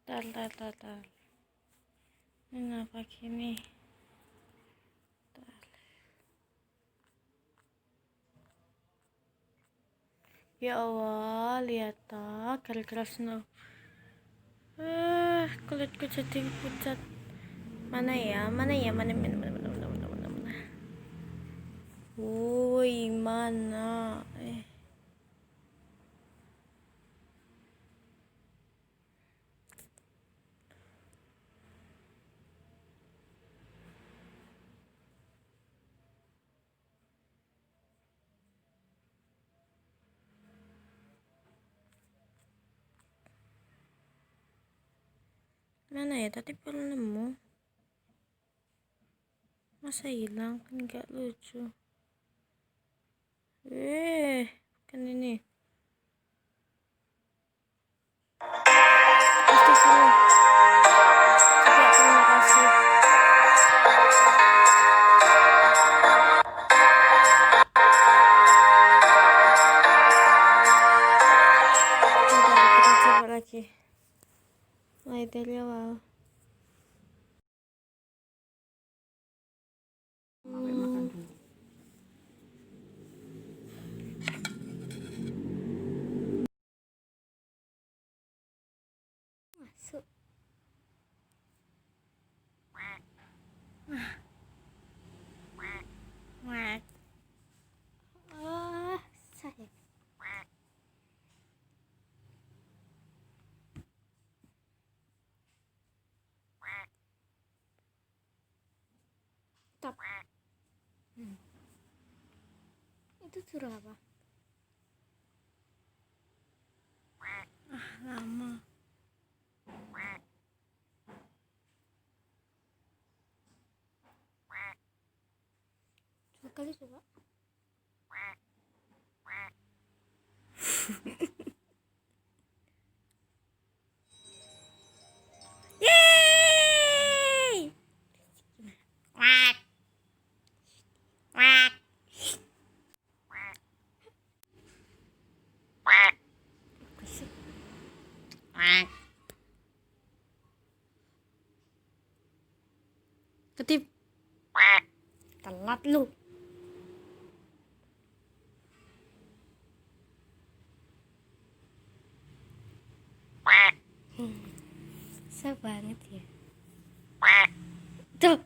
Tar. Ini ngapa gini? Tar. Ya Allah, lihat tak gara-gara snow. Kulitku jadi pucat. Mana ya? Mana? Woi, mana? Mana ya? Tadi baru nemu. Masa hilang? Kan gak lucu. Kan ini. Astagfirullah. Tidak, terima kasih. Bentar, kita coba lagi. Mulai dari awal. Makan dulu. Masuk. Saya. Stop. Itu suruh apa? Lama. Dua kali coba. Yeay! Wak. Ketip. Telat lu. Susah banget ya. Tuh.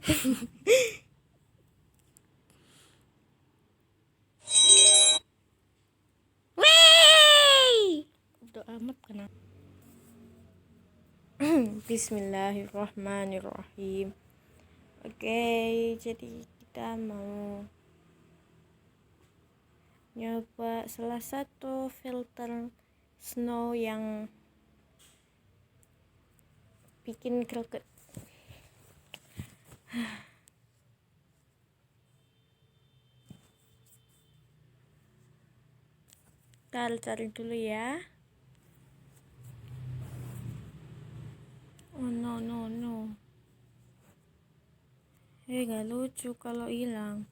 Wey! Udah amat kenapa? Bismillahirrahmanirrahim. Oke, jadi kita mau nyoba salah satu filter snow yang bikin greget. Kita cari dulu ya. Oh no. Gak lucu kalau hilang.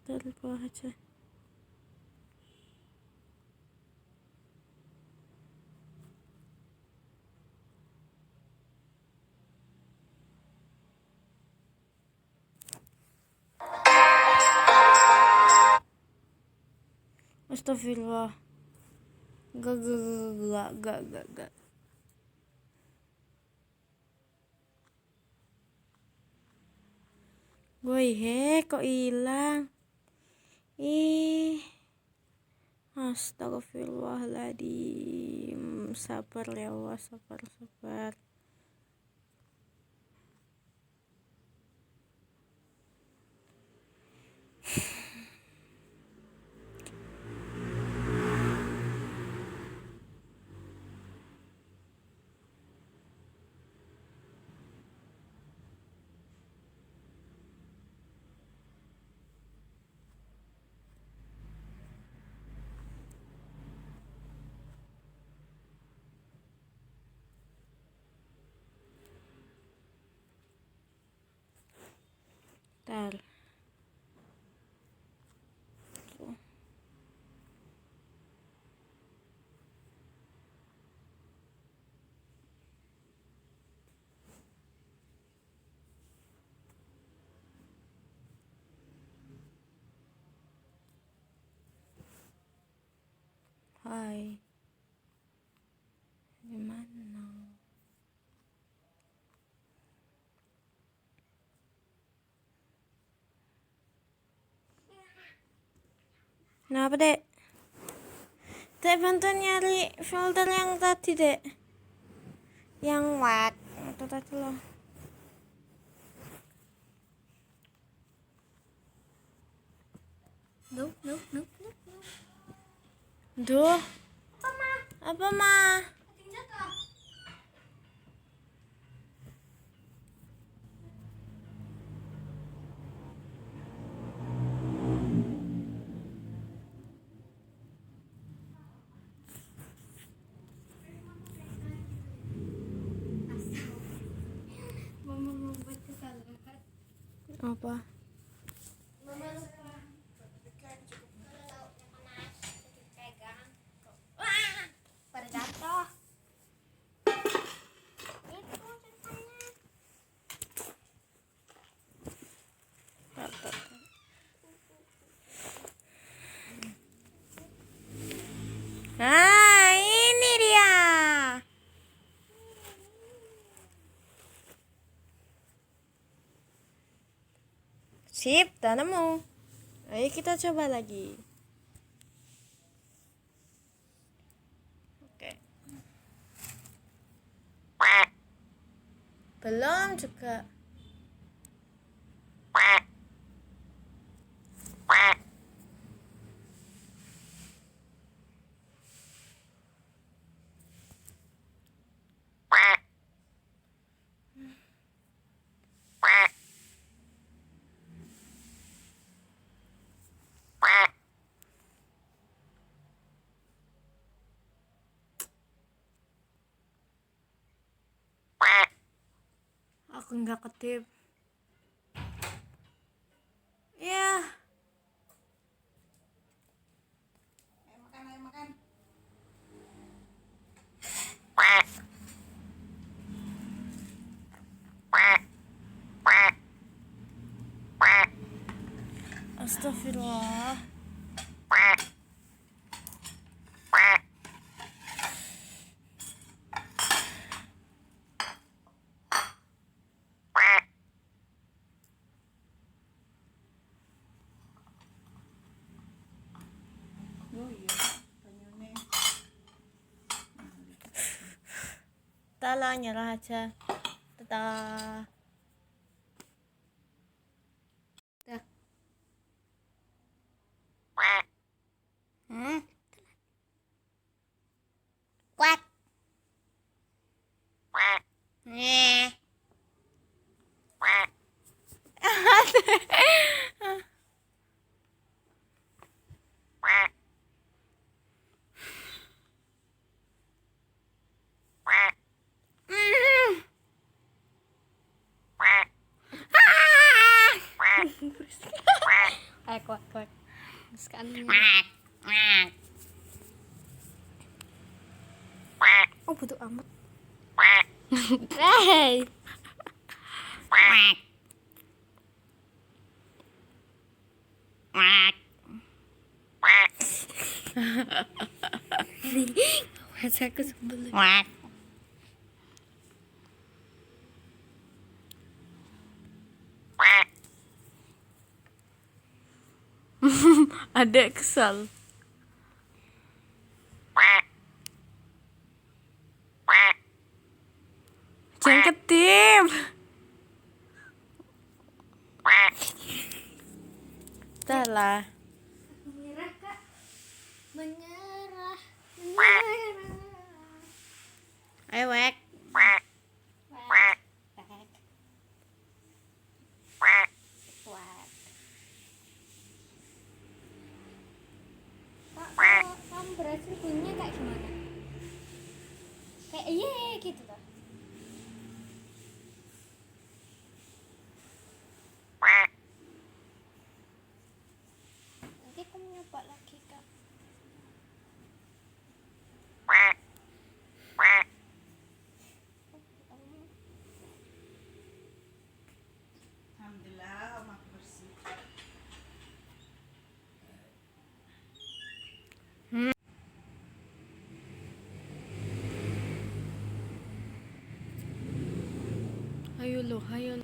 Dari bawah aja. Astagfirullah. Gak. Woi, kok hilang? Astagfirullahaladzim. Sabar ya Allah, sabar. ay gimana? Kenapa, Dek? Dek, bantu nyari folder yang tadi, Dek. Yang wak itu tadi loh. Duh. Apa, Ma? Mama membuat kesalahan. Apa? Mama lupa. Wah, pada jatuh. Itu ceritanya. Nah, ini dia. Sip, tak nemu. Ayo kita coba lagi. Oke. Belum juga. Aku nggak ketip. Ya. Ayo makan. Astagfirullah. Oh iya, banyune. Tala nyerah aja. Tetap. Kuat. Nih. Ayo kuat. Sekali. Oh, butuh amat. Hey. Masa aku sebelum. Adek kesal. Jangan ketip. Salah. Menyerah, Kak. Menyerah. Ayo, Wek. Kalau kamu berhasil bunyinya kayak gimana? Kayak iya gitu loh. Nanti aku nyoba lagi, Kak. Alhamdulillah, omah bersih. loh, ayo.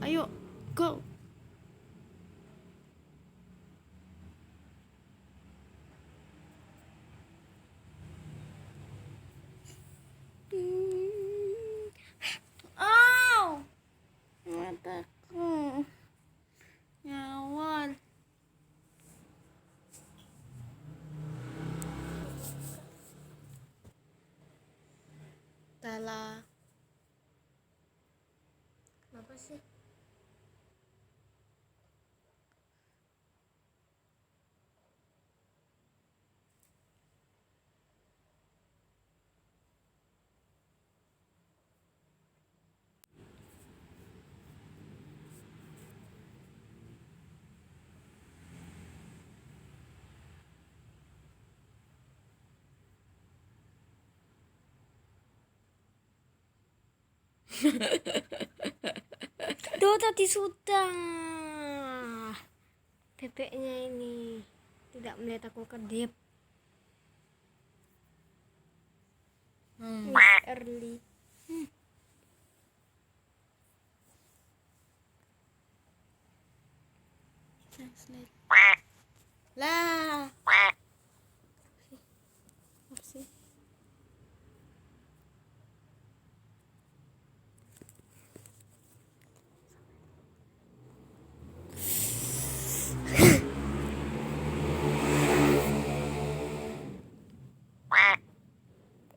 Ayo, go. Oh, mataku nyawar. Tala. Kenapa sih? Tuh tadi sudah. Bebeknya ini tidak melihat aku kedip. Miss Early. Translate. Lah. Apa sih?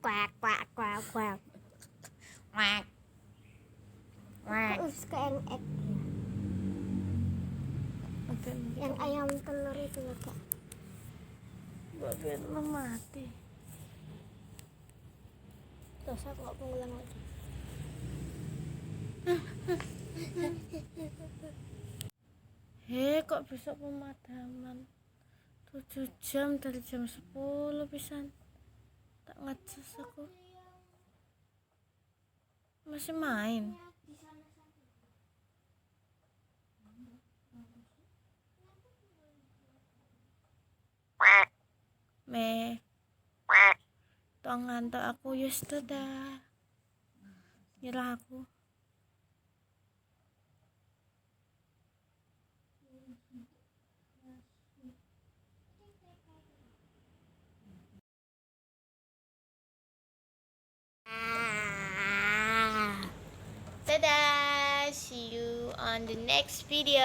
Quack quack quack quack. Wak. Wak. Aku suka yang egg. Oke, Yang ayam telur itu loh kak. bagian mati. Terus aku nggak pengulang lagi. Kok besok pemadaman 7 jam dari jam 10 pisan. Tak ngecas aku. Masih main. Me. Tong ngantuk aku yus dah. Nyerah aku. Dadah, see you on the next video.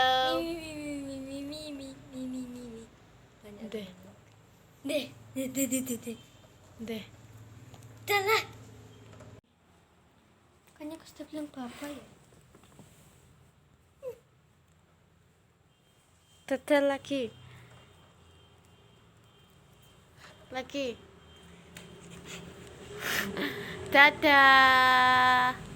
Deh, deh. Jalan. Kayaknya aku sudah bilang bapak ya. Tetel lagi. Dadah.